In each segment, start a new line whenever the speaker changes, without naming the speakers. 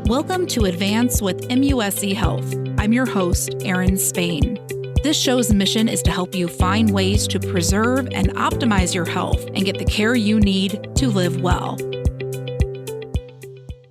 Welcome to Advance with MUSC Health. I'm your host, Erin Spain. This show's mission is to help you find ways to preserve and optimize your health and get the care you need to live well.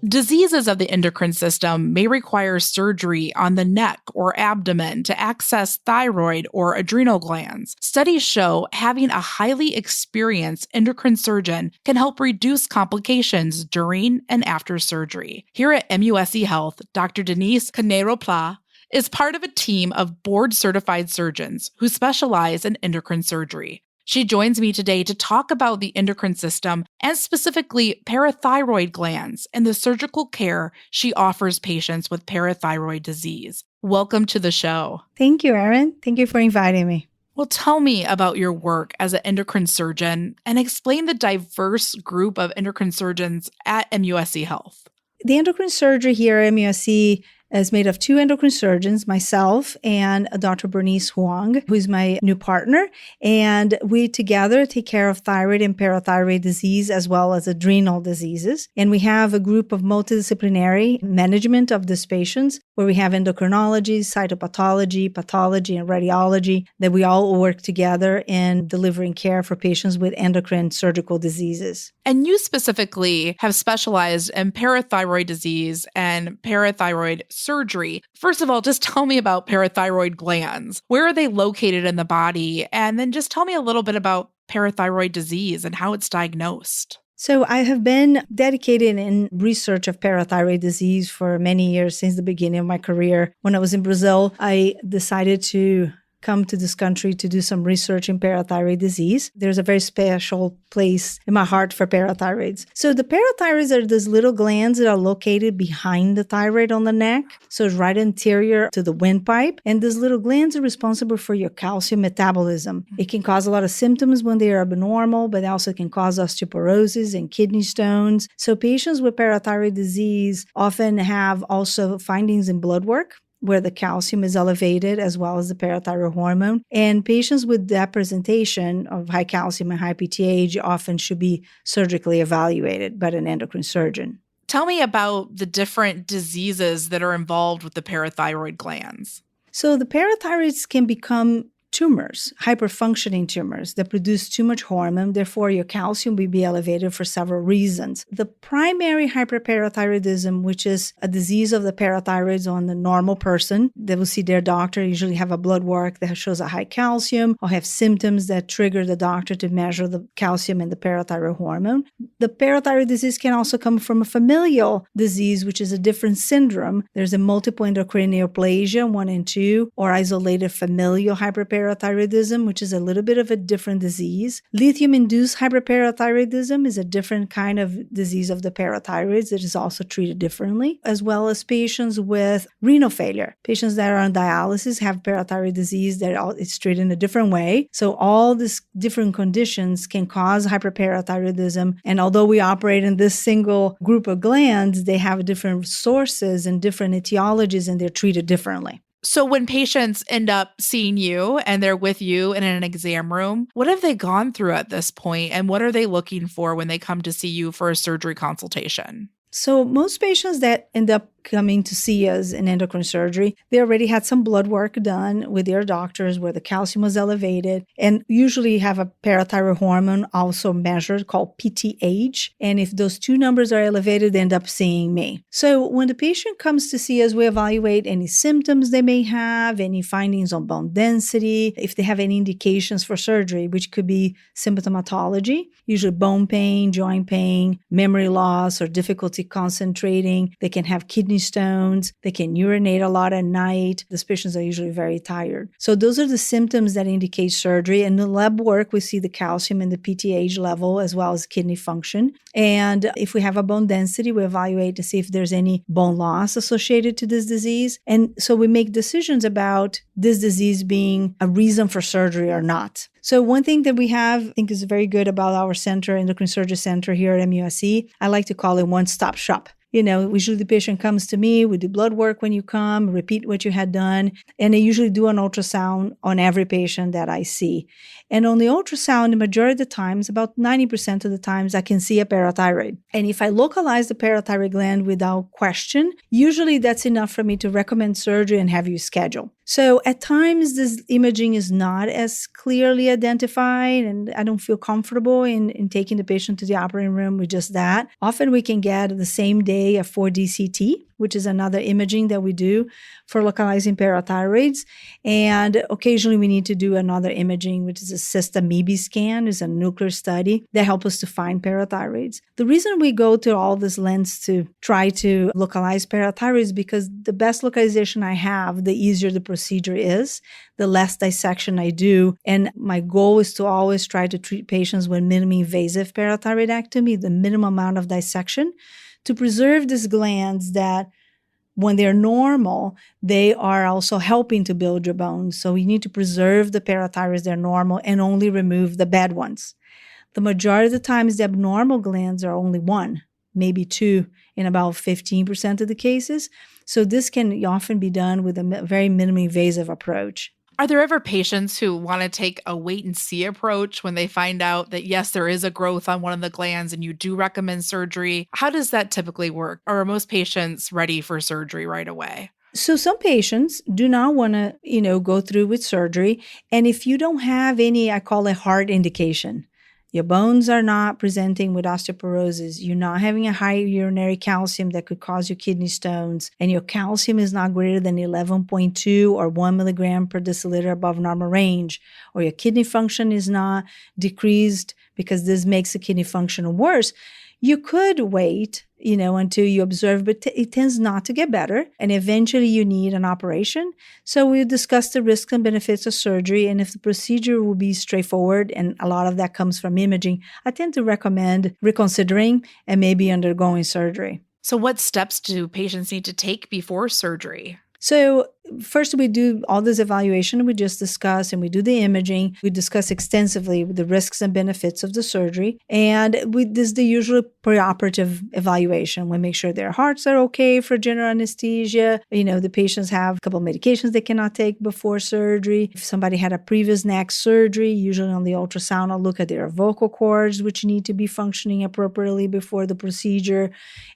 Diseases of the endocrine system may require surgery on the neck or abdomen to access thyroid or adrenal glands. Studies show having a highly experienced endocrine surgeon can help reduce complications during and after surgery. Here at MUSC Health, Dr. Denise Carneiro-Pla is part of a team of board-certified surgeons who specialize in endocrine surgery. She joins me today to talk about the endocrine system and specifically parathyroid glands and the surgical care she offers patients with parathyroid disease. Welcome to the show.
Thank you, Erin. Thank you for inviting me.
Well, tell me about your work as an endocrine surgeon and explain the diverse group of endocrine surgeons at MUSC Health.
The endocrine surgery here at MUSC is made of two endocrine surgeons, myself and Dr. Bernice Huang, who's my new partner. And we together take care of thyroid and parathyroid disease as well as adrenal diseases. And we have a group of multidisciplinary management of these patients where we have endocrinology, cytopathology, pathology, and radiology that we all work together in delivering care for patients with endocrine surgical diseases.
And you specifically have specialized in parathyroid disease and parathyroid surgery. First of all, just tell me about parathyroid glands. Where are they located in the body? And then just tell me a little bit about parathyroid disease and how it's diagnosed.
So I have been dedicated in research of parathyroid disease for many years since the beginning of my career. When I was in Brazil, I decided to come to this country to do some research in parathyroid disease. There's a very special place in my heart for parathyroids. So the parathyroids are these little glands that are located behind the thyroid on the neck. So it's right anterior to the windpipe. And these little glands are responsible for your calcium metabolism. It can cause a lot of symptoms when they are abnormal, but also can cause osteoporosis and kidney stones. So patients with parathyroid disease often have also findings in blood work, where the calcium is elevated as well as the parathyroid hormone. And patients with that presentation of high calcium and high PTH often should be surgically evaluated by an endocrine surgeon.
Tell me about the different diseases that are involved with the parathyroid glands.
So the parathyroids can become tumors, hyperfunctioning tumors that produce too much hormone. Therefore, your calcium will be elevated for several reasons. The primary hyperparathyroidism, which is a disease of the parathyroids on the normal person, they will see their doctor, usually have a blood work that shows a high calcium or have symptoms that trigger the doctor to measure the calcium and the parathyroid hormone. The parathyroid disease can also come from a familial disease, which is a different syndrome. There's a multiple endocrine neoplasia, 1 and 2, or isolated familial hyperparathyroidism, which is a little bit of a different disease. Lithium-induced hyperparathyroidism is a different kind of disease of the parathyroids that is also treated differently, as well as patients with renal failure. Patients that are on dialysis have parathyroid disease that is treated in a different way. So all these different conditions can cause hyperparathyroidism. And although we operate in this single group of glands, they have different sources and different etiologies, and they're treated differently.
So when patients end up seeing you and they're with you in an exam room, what have they gone through at this point, and what are they looking for when they come to see you for a surgery consultation?
So most patients that end up coming to see us in endocrine surgery, they already had some blood work done with their doctors where the calcium was elevated, and usually have a parathyroid hormone also measured called PTH. And if those two numbers are elevated, they end up seeing me. So when the patient comes to see us, we evaluate any symptoms they may have, any findings on bone density, if they have any indications for surgery, which could be symptomatology, usually bone pain, joint pain, memory loss, or difficulty concentrating. They can have kidney stones. They can urinate a lot at night. These patients are usually very tired. So those are the symptoms that indicate surgery. In the lab work, we see the calcium and the PTH level as well as kidney function. And if we have a bone density, we evaluate to see if there's any bone loss associated to this disease. And so we make decisions about this disease being a reason for surgery or not. So one thing that we have, I think is very good about our center, Endocrine Surgery Center here at MUSC, I like to call it one-stop shop. Usually the patient comes to me, we do blood work when you come, repeat what you had done, and I usually do an ultrasound on every patient that I see. And on the ultrasound, the majority of the times, about 90% of the times, I can see a parathyroid. And if I localize the parathyroid gland without question, usually that's enough for me to recommend surgery and have you schedule. So at times, this imaging is not as clearly identified, and I don't feel comfortable in taking the patient to the operating room with just that. Often we can get the same day a 4D CT, which is another imaging that we do for localizing parathyroids. And occasionally we need to do another imaging, which is a cystamoeba scan, is a nuclear study that helps us to find parathyroids. The reason we go to all this lengths to try to localize parathyroids is because the best localization I have, the easier the procedure is, the less dissection I do. And my goal is to always try to treat patients with minimally invasive parathyroidectomy, the minimum amount of dissection, to preserve these glands that when they're normal, they are also helping to build your bones. So we need to preserve the parathyroids that are normal and only remove the bad ones. The majority of the times, the abnormal glands are only one, maybe two in about 15% of the cases. So this can often be done with a very minimally invasive approach.
Are there ever patients who want to take a wait and see approach when they find out that, yes, there is a growth on one of the glands and you do recommend surgery? How does that typically work? Or are most patients ready for surgery right away?
So some patients do not want to, go through with surgery. And if you don't have any, I call it hard indication, your bones are not presenting with osteoporosis, you're not having a high urinary calcium that could cause you kidney stones, and your calcium is not greater than 11.2 or 1 milligram per deciliter above normal range, or your kidney function is not decreased because this makes the kidney function worse, you could wait, until you observe, but it tends not to get better. And eventually you need an operation. So we'll discuss the risks and benefits of surgery. And if the procedure will be straightforward, and a lot of that comes from imaging, I tend to recommend reconsidering and maybe undergoing surgery.
So what steps do patients need to take before surgery?
So first, we do all this evaluation we just discussed, and we do the imaging. We discuss extensively the risks and benefits of the surgery. And this is the usual preoperative evaluation. We make sure their hearts are okay for general anesthesia. The patients have a couple of medications they cannot take before surgery. If somebody had a previous neck surgery, usually on the ultrasound, I'll look at their vocal cords, which need to be functioning appropriately before the procedure.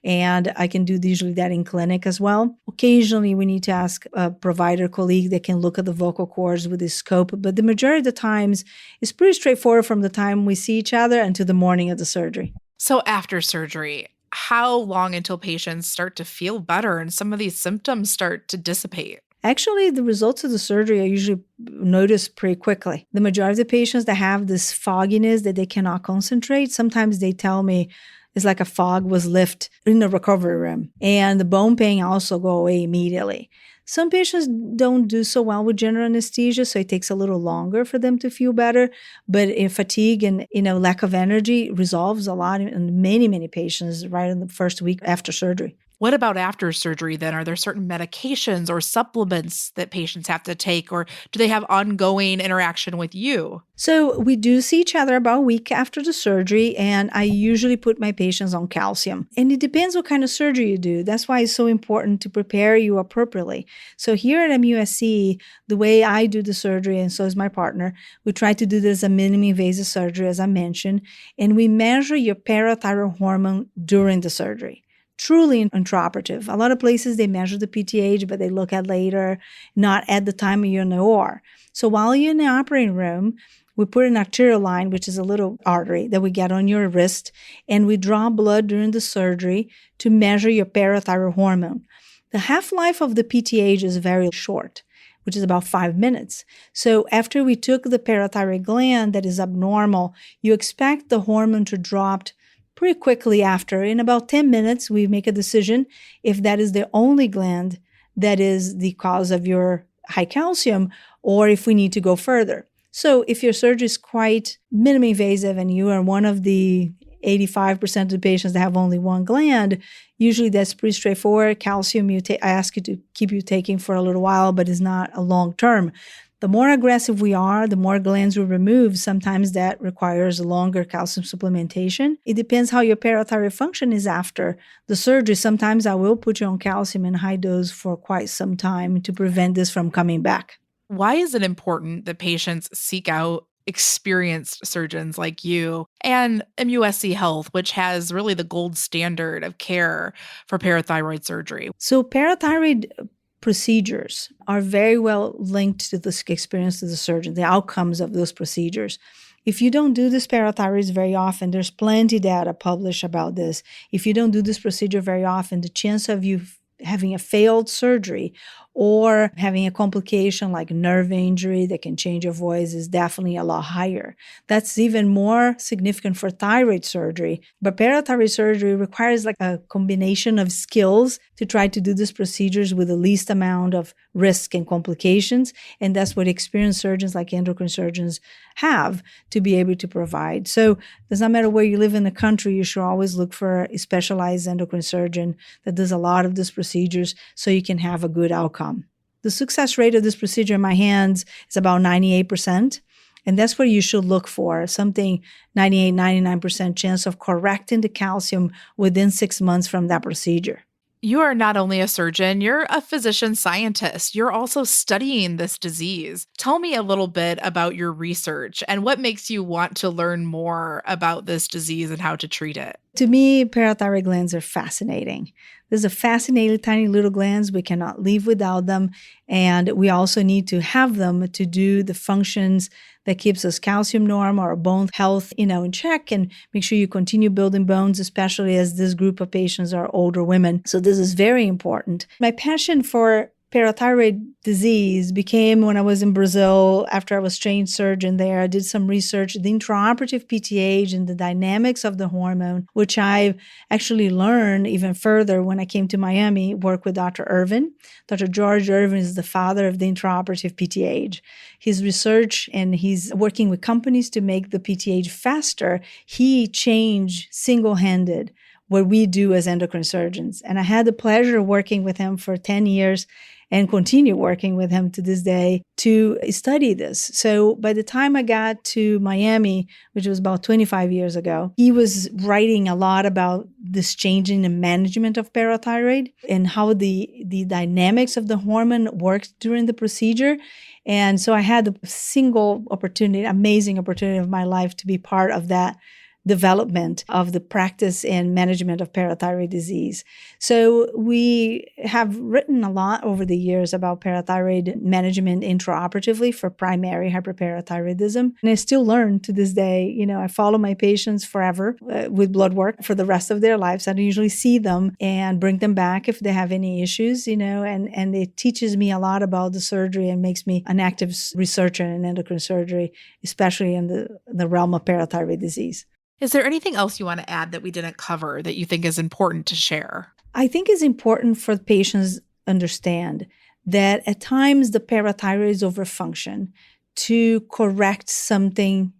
And I can do usually that in clinic as well. Occasionally, we need to ask a provider colleague that can look at the vocal cords with the scope, but the majority of the times it's pretty straightforward from the time we see each other until the morning of the surgery.
So after surgery, how long until patients start to feel better and some of these symptoms start to dissipate?
Actually, the results of the surgery are usually noticed pretty quickly. The majority of the patients that have this fogginess that they cannot concentrate, sometimes they tell me it's like a fog was lifted in the recovery room. And the bone pain also go away immediately. Some patients don't do so well with general anesthesia, so it takes a little longer for them to feel better. But fatigue and lack of energy resolves a lot in many, many patients right in the first week after surgery.
What about after surgery then? Are there certain medications or supplements that patients have to take, or do they have ongoing interaction with you?
So we do see each other about a week after the surgery, and I usually put my patients on calcium. And it depends what kind of surgery you do. That's why it's so important to prepare you appropriately. So here at MUSC, the way I do the surgery, and so is my partner, we try to do this as a minimally invasive surgery, as I mentioned, and we measure your parathyroid hormone during the surgery. Truly intraoperative. A lot of places, they measure the PTH, but they look at later, not at the time you're in the OR. So while you're in the operating room, we put an arterial line, which is a little artery that we get on your wrist, and we draw blood during the surgery to measure your parathyroid hormone. The half-life of the PTH is very short, which is about 5 minutes. So after we took the parathyroid gland that is abnormal, you expect the hormone to drop pretty quickly after. In about 10 minutes, we make a decision if that is the only gland that is the cause of your high calcium, or if we need to go further. So if your surgery is quite minimally invasive and you are one of the 85% of the patients that have only one gland, usually that's pretty straightforward. Calcium, I ask you to keep you taking for a little while, but it's not a long term. The more aggressive we are, the more glands we remove. Sometimes that requires longer calcium supplementation. It depends how your parathyroid function is after the surgery. Sometimes I will put you on calcium in high dose for quite some time to prevent this from coming back.
Why is it important that patients seek out experienced surgeons like you and MUSC Health, which has really the gold standard of care for parathyroid surgery?
So parathyroid procedures are very well linked to the experience of the surgeon, the outcomes of those procedures. If you don't do this parathyroids very often, there's plenty data published about this. If you don't do this procedure very often, the chance of you having a failed surgery or having a complication like nerve injury that can change your voice is definitely a lot higher. That's even more significant for thyroid surgery. But parathyroid surgery requires like a combination of skills to try to do these procedures with the least amount of risk and complications. And that's what experienced surgeons like endocrine surgeons have to be able to provide. So it does not matter where you live in the country, you should always look for a specialized endocrine surgeon that does a lot of these procedures so you can have a good outcome. The success rate of this procedure in my hands is about 98%. And that's what you should look for, something 98, 99% chance of correcting the calcium within 6 months from that procedure.
You are not only a surgeon, you're a physician scientist. You're also studying this disease. Tell me a little bit about your research and what makes you want to learn more about this disease and how to treat it.
To me, parathyroid glands are fascinating. These are fascinating tiny little glands. We cannot live without them. And we also need to have them to do the functions that keeps us calcium normal or bone health, in check, and make sure you continue building bones, especially as this group of patients are older women. So this is very important. My passion for parathyroid disease became when I was in Brazil after I was trained surgeon there. I did some research, the intraoperative PTH and the dynamics of the hormone, which I actually learned even further when I came to Miami, work with Dr. Irvin. Dr. George Irvin is the father of the intraoperative PTH. His research and he's working with companies to make the PTH faster. He changed single-handed what we do as endocrine surgeons. And I had the pleasure of working with him for 10 years and continue working with him to this day to study this. So by the time I got to Miami, which was about 25 years ago, he was writing a lot about this changing the management of parathyroid and how the dynamics of the hormone worked during the procedure. And so I had the single opportunity, amazing opportunity of my life to be part of that development of the practice and management of parathyroid disease. So we have written a lot over the years about parathyroid management intraoperatively for primary hyperparathyroidism. And I still learn to this day. I follow my patients forever with blood work for the rest of their lives. I usually see them and bring them back if they have any issues, and it teaches me a lot about the surgery and makes me an active researcher in endocrine surgery, especially in the realm of parathyroid disease.
Is there anything else you want to add that we didn't cover that you think is important to share?
I think it's important for patients to understand that at times the parathyroids overfunction to correct something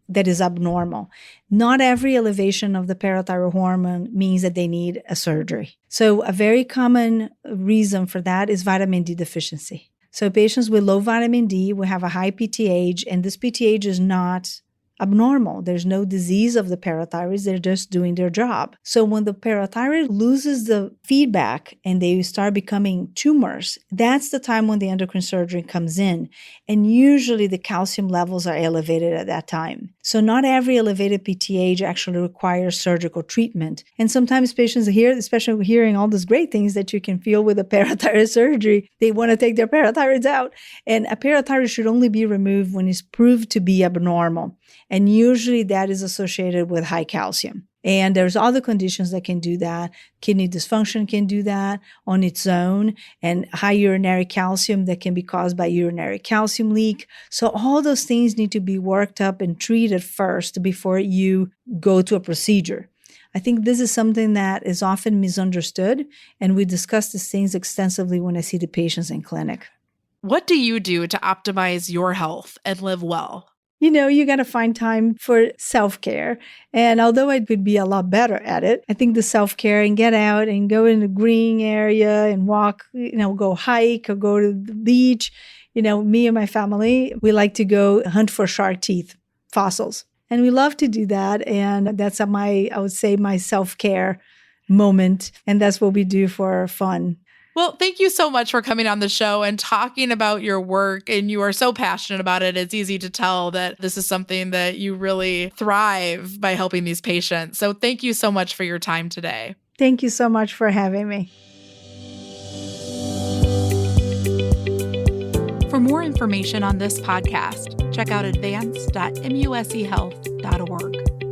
that is abnormal. Not every elevation of the parathyroid hormone means that they need a surgery. So a very common reason for that is vitamin D deficiency. So patients with low vitamin D will have a high PTH, and this PTH is not abnormal. There's no disease of the parathyroids. They're just doing their job. So when the parathyroid loses the feedback and they start becoming tumors, that's the time when the endocrine surgery comes in. And usually the calcium levels are elevated at that time. So not every elevated PTH actually requires surgical treatment. And sometimes patients here, especially hearing all those great things that you can feel with a parathyroid surgery, they want to take their parathyroids out. And a parathyroid should only be removed when it's proved to be abnormal. And usually that is associated with high calcium. And there's other conditions that can do that. Kidney dysfunction can do that on its own, and high urinary calcium that can be caused by urinary calcium leak. So all those things need to be worked up and treated first before you go to a procedure. I think this is something that is often misunderstood, and we discuss these things extensively when I see the patients in clinic.
What do you do to optimize your health and live well?
You got to find time for self-care. And although I could be a lot better at it, I think the self-care and get out and go in the green area and walk, go hike or go to the beach, Me and my family, we like to go hunt for shark teeth fossils. And we love to do that. And that's I would say, my self-care moment. And that's what we do for fun.
Well, thank you so much for coming on the show and talking about your work. And you are so passionate about it. It's easy to tell that this is something that you really thrive by helping these patients. So thank you so much for your time today.
Thank you so much for having me.
For more information on this podcast, check out advance.muschealth.org.